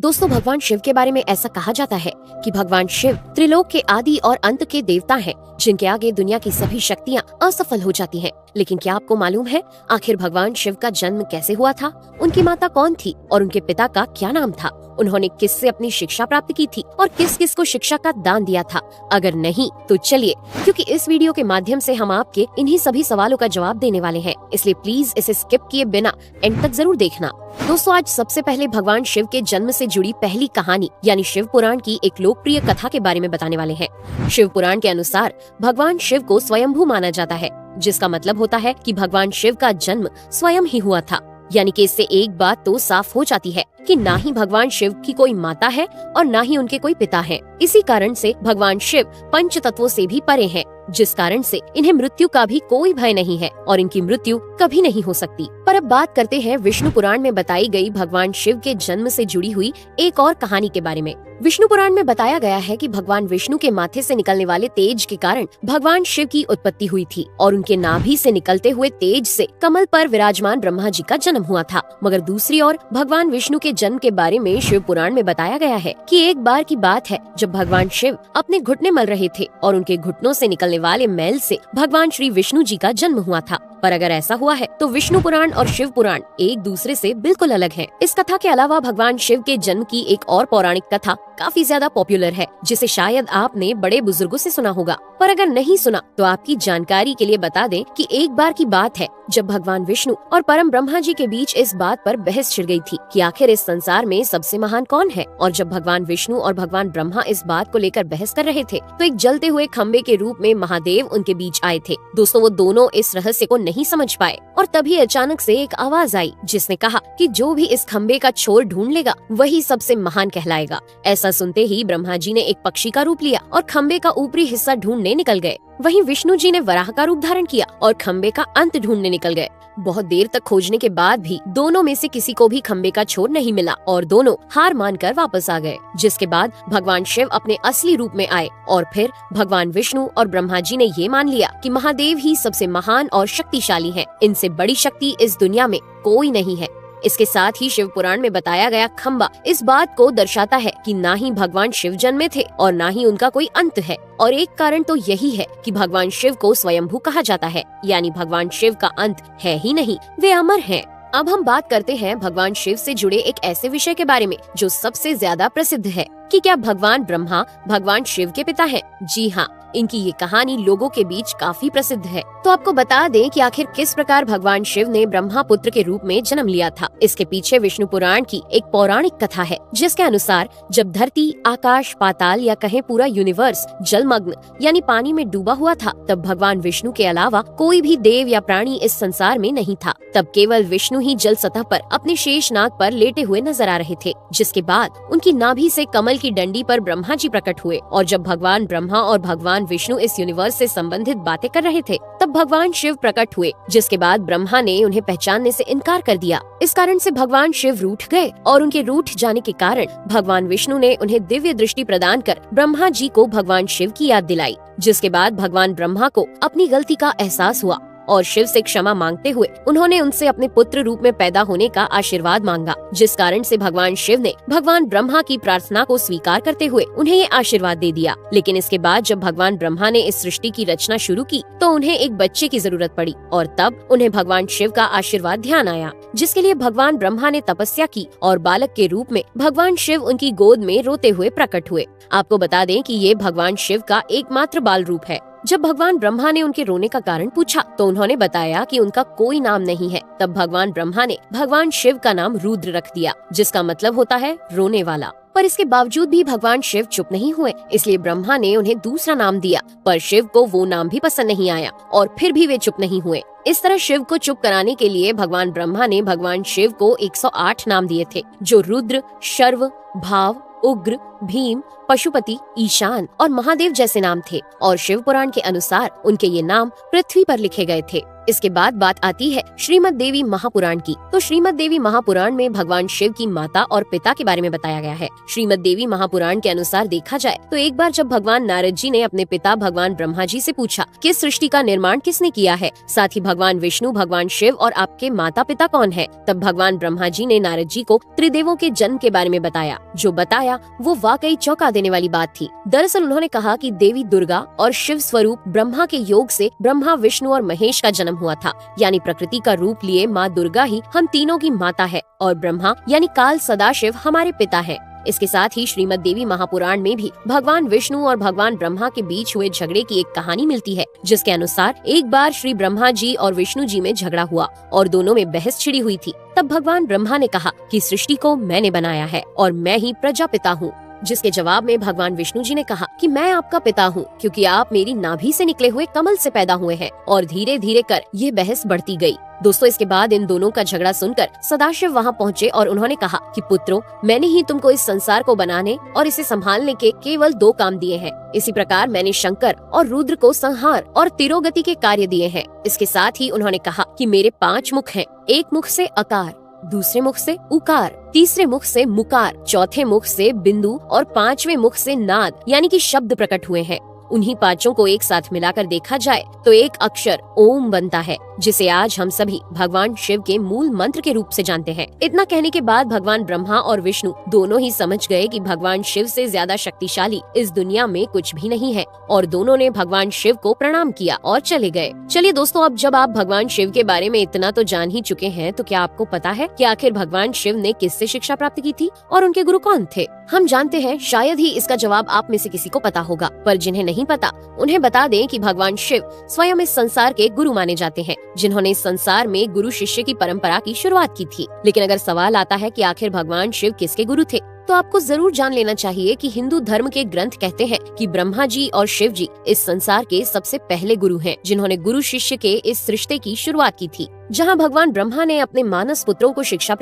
दोस्तों, भगवान शिव के बारे में ऐसा कहा जाता है कि भगवान शिव त्रिलोक के आदि और अंत के देवता हैं, जिनके आगे दुनिया की सभी शक्तियाँ असफल हो जाती हैं। लेकिन क्या आपको मालूम है आखिर भगवान शिव का जन्म कैसे हुआ था? उनकी माता कौन थी और उनके पिता का क्या नाम था? उन्होंने किससे अपनी शिक्षा प्राप्त की थी और किस किस को शिक्षा का दान दिया था? अगर नहीं तो चलिए, क्योंकि इस वीडियो के माध्यम से हम आपके इन्हीं सभी सवालों का जवाब देने वाले हैं, इसलिए प्लीज इसे स्किप किए बिना एंड तक जरूर देखना। दोस्तों, आज सबसे पहले भगवान शिव के जन्म से जुड़ी पहली कहानी यानी शिव पुराण की एक लोकप्रिय कथा के बारे में बताने वाले हैं। शिव पुराण के अनुसार भगवान शिव को स्वयंभू माना जाता है, जिसका मतलब होता है कि भगवान शिव का जन्म स्वयं ही हुआ था। यानी कि इससे एक बात तो साफ हो जाती है कि ना ही भगवान शिव की कोई माता है और ना ही उनके कोई पिता है। इसी कारण से भगवान शिव पंच तत्वों से भी परे हैं, जिस कारण से इन्हें मृत्यु का भी कोई भय नहीं है और इनकी मृत्यु कभी नहीं हो सकती। पर अब बात करते हैं विष्णु पुराण में बताई गई भगवान शिव के जन्म से जुड़ी हुई एक और कहानी के बारे में। विष्णु पुराण में बताया गया है कि भगवान विष्णु के माथे से निकलने वाले तेज के कारण भगवान शिव की उत्पत्ति हुई थी और उनके नाभि से निकलते हुए तेज से कमल पर विराजमान ब्रह्मा जी का जन्म हुआ था। मगर दूसरी ओर भगवान विष्णु के जन्म के बारे में शिव पुराण में बताया गया है कि एक बार की बात है जब भगवान शिव अपने घुटने मल रहे थे और उनके घुटनों से निकलने वाले मैल से भगवान श्री विष्णु जी का जन्म हुआ था। पर अगर ऐसा हुआ है तो विष्णु पुराण और शिव पुराण एक दूसरे से बिल्कुल अलग हैं। इस कथा के अलावा भगवान शिव के जन्म की एक और पौराणिक कथा काफी ज्यादा पॉपुलर है, जिसे शायद आपने बड़े बुजुर्गों से सुना होगा। पर अगर नहीं सुना तो आपकी जानकारी के लिए बता दें कि एक बार की बात है जब भगवान विष्णु और परम ब्रह्मा जी के बीच इस बात पर बहस छिड़ गई थी कि आखिर इस संसार में सबसे महान कौन है। और जब भगवान विष्णु और भगवान ब्रह्मा इस बात को लेकर बहस कर रहे थे तो एक जलते हुए खम्बे के रूप में महादेव उनके बीच आए थे। दोस्तों, वो दोनों इस रहस्य को नहीं समझ पाए और तभी अचानक से एक आवाज आई जिसने कहा कि जो भी इस खम्बे का छोर ढूंढ लेगा वही सबसे महान कहलाएगा। ऐसा सुनते ही ब्रह्मा जी ने एक पक्षी का रूप लिया और खम्बे का ऊपरी हिस्सा ढूंढने निकल गए। वहीं विष्णु जी ने वराह का रूप धारण किया और खम्बे का अंत ढूंढने निकल गए। बहुत देर तक खोजने के बाद भी दोनों में से किसी को भी खम्बे का छोर नहीं मिला और दोनों हार मानकर वापस आ गए। जिसके बाद भगवान शिव अपने असली रूप में आए और फिर भगवान विष्णु और ब्रह्मा जी ने ये मान लिया कि महादेव ही सबसे महान और शक्तिशाली हैं। इनसे बड़ी शक्ति इस दुनिया में कोई नहीं है। इसके साथ ही शिव पुराण में बताया गया खम्बा इस बात को दर्शाता है कि ना ही भगवान शिव जन्मे थे और ना ही उनका कोई अंत है। और एक कारण तो यही है कि भगवान शिव को स्वयंभू कहा जाता है, यानी भगवान शिव का अंत है ही नहीं, वे अमर हैं। अब हम बात करते हैं भगवान शिव से जुड़े एक ऐसे विषय के बारे में जो सबसे ज्यादा प्रसिद्ध है कि क्या भगवान ब्रह्मा भगवान शिव के पिता हैं? जी हाँ, इनकी ये कहानी लोगों के बीच काफी प्रसिद्ध है। तो आपको बता दें कि आखिर किस प्रकार भगवान शिव ने ब्रह्मा पुत्र के रूप में जन्म लिया था। इसके पीछे विष्णु पुराण की एक पौराणिक कथा है, जिसके अनुसार जब धरती, आकाश, पाताल या कहें पूरा यूनिवर्स जलमग्न यानी पानी में डूबा हुआ था, तब भगवान विष्णु के अलावा कोई भी देव या प्राणी इस संसार में नहीं था। तब केवल विष्णु ही जल सतह पर अपने शेषनाग पर लेटे हुए नजर आ रहे थे। जिसके बाद उनकी नाभि से कमल की डंडी पर ब्रह्मा जी प्रकट हुए और जब भगवान ब्रह्मा और भगवान विष्णु इस यूनिवर्स से संबंधित बातें कर रहे थे तब भगवान शिव प्रकट हुए। जिसके बाद ब्रह्मा ने उन्हें पहचानने से इनकार कर दिया। इस कारण से भगवान शिव रूठ गए और उनके रूठ जाने के कारण भगवान विष्णु ने उन्हें दिव्य दृष्टि प्रदान कर ब्रह्मा जी को भगवान शिव की याद दिलाई। जिसके बाद भगवान ब्रह्मा को अपनी गलती का एहसास हुआ और शिव से क्षमा मांगते हुए उन्होंने उनसे अपने पुत्र रूप में पैदा होने का आशीर्वाद मांगा। जिस कारण से भगवान शिव ने भगवान ब्रह्मा की प्रार्थना को स्वीकार करते हुए उन्हें ये आशीर्वाद दे दिया। लेकिन इसके बाद जब भगवान ब्रह्मा ने इस सृष्टि की रचना शुरू की तो उन्हें एक बच्चे की जरूरत पड़ी और तब उन्हें भगवान शिव का आशीर्वाद ध्यान आया, जिसके लिए भगवान ब्रह्मा ने तपस्या की और बालक के रूप में भगवान शिव उनकी गोद में रोते हुए प्रकट हुए। आपको बता दें कि ये भगवान शिव का एकमात्र बाल रूप है। जब भगवान ब्रह्मा ने उनके रोने का कारण पूछा तो उन्होंने बताया कि उनका कोई नाम नहीं है। तब भगवान ब्रह्मा ने भगवान शिव का नाम रुद्र रख दिया, जिसका मतलब होता है रोने वाला। पर इसके बावजूद भी भगवान शिव चुप नहीं हुए, इसलिए ब्रह्मा ने उन्हें दूसरा नाम दिया। पर शिव को वो नाम भी पसंद नहीं आया और फिर भी वे चुप नहीं हुए। इस तरह शिव को चुप कराने के लिए भगवान ब्रह्मा ने भगवान शिव को 108 नाम दिए थे, जो रुद्र, शर्व, भाव, उग्र, भीम, पशुपति, ईशान और महादेव जैसे नाम थे। और शिव पुराण के अनुसार उनके ये नाम पृथ्वी पर लिखे गए थे। इसके बाद बात आती है श्रीमद् देवी महापुराण की। तो श्रीमद् देवी महापुराण में भगवान शिव की माता और पिता के बारे में बताया गया है। श्रीमद् देवी महापुराण के अनुसार देखा जाए तो एक बार जब भगवान नारद जी ने अपने पिता भगवान ब्रह्मा जी से पूछा कि सृष्टि का निर्माण किसने किया है, साथ ही भगवान विष्णु, भगवान शिव और आपके माता पिता कौन है, तब भगवान ब्रह्मा जी ने नारद जी को त्रिदेवों के जन्म के बारे में बताया। जो बताया वो वाकई चौंका देने वाली बात थी। दरअसल उन्होंने कहा कि देवी दुर्गा और शिव स्वरूप ब्रह्मा के योग से ब्रह्मा, विष्णु और महेश का जन्म हुआ था। यानी प्रकृति का रूप लिए माँ दुर्गा ही हम तीनों की माता है और ब्रह्मा यानी काल सदाशिव हमारे पिता है। इसके साथ ही श्रीमद् देवी महापुराण में भी भगवान विष्णु और भगवान ब्रह्मा के बीच हुए झगड़े की एक कहानी मिलती है, जिसके अनुसार एक बार श्री ब्रह्मा जी और विष्णु जी में झगड़ा हुआ और दोनों में बहस छिड़ी हुई थी। तब भगवान ब्रह्मा ने कहा कि सृष्टि को मैंने बनाया है और मैं ही प्रजापिता हूँ, जिसके जवाब में भगवान विष्णु जी ने कहा कि मैं आपका पिता हूँ क्योंकि आप मेरी नाभि से निकले हुए कमल से पैदा हुए हैं। और धीरे धीरे कर ये बहस बढ़ती गई। दोस्तों, इसके बाद इन दोनों का झगड़ा सुनकर सदाशिव वहाँ पहुँचे और उन्होंने कहा कि पुत्रों, मैंने ही तुमको इस संसार को बनाने और इसे संभालने के केवल 2 काम दिए हैं। इसी प्रकार मैंने शंकर और रुद्र को संहार और तिरोगति के कार्य दिए हैं। इसके साथ ही उन्होंने कहा कि मेरे 5 मुख हैं। एक मुख से अकार, दूसरे मुख से उकार, तीसरे मुख से मुकार, चौथे मुख से बिंदु और 5वें मुख से नाद यानी कि शब्द प्रकट हुए हैं। उन्हीं 5 को एक साथ मिलाकर देखा जाए तो एक अक्षर ओम बनता है, जिसे आज हम सभी भगवान शिव के मूल मंत्र के रूप से जानते हैं। इतना कहने के बाद भगवान ब्रह्मा और विष्णु दोनों ही समझ गए कि भगवान शिव से ज्यादा शक्तिशाली इस दुनिया में कुछ भी नहीं है और दोनों ने भगवान शिव को प्रणाम किया और चले गए। चलिए दोस्तों, अब जब आप भगवान शिव के बारे में इतना तो जान ही चुके हैं, तो क्या आपको पता है कि आखिर भगवान शिव ने किससे शिक्षा प्राप्त की थी और उनके गुरु कौन थे? हम जानते हैं, शायद ही इसका जवाब आप में से किसी को पता होगा, पर जिन्हें नहीं पता उन्हें बता दें कि भगवान शिव स्वयं इस संसार के गुरु माने जाते हैं, जिन्होंने इस संसार में गुरु शिष्य की परंपरा की शुरुआत की थी। लेकिन अगर सवाल आता है कि आखिर भगवान शिव किसके गुरु थे, तो आपको जरूर जान लेना चाहिए कि हिंदू धर्म के ग्रंथ कहते हैं कि ब्रह्मा जी और शिव जी इस संसार के सबसे पहले गुरु हैं, जिन्होंने गुरु शिष्य के इस रिश्ते की शुरुआत की थी, जहां भगवान ब्रह्मा ने अपने मानस पुत्रों को शिक्षा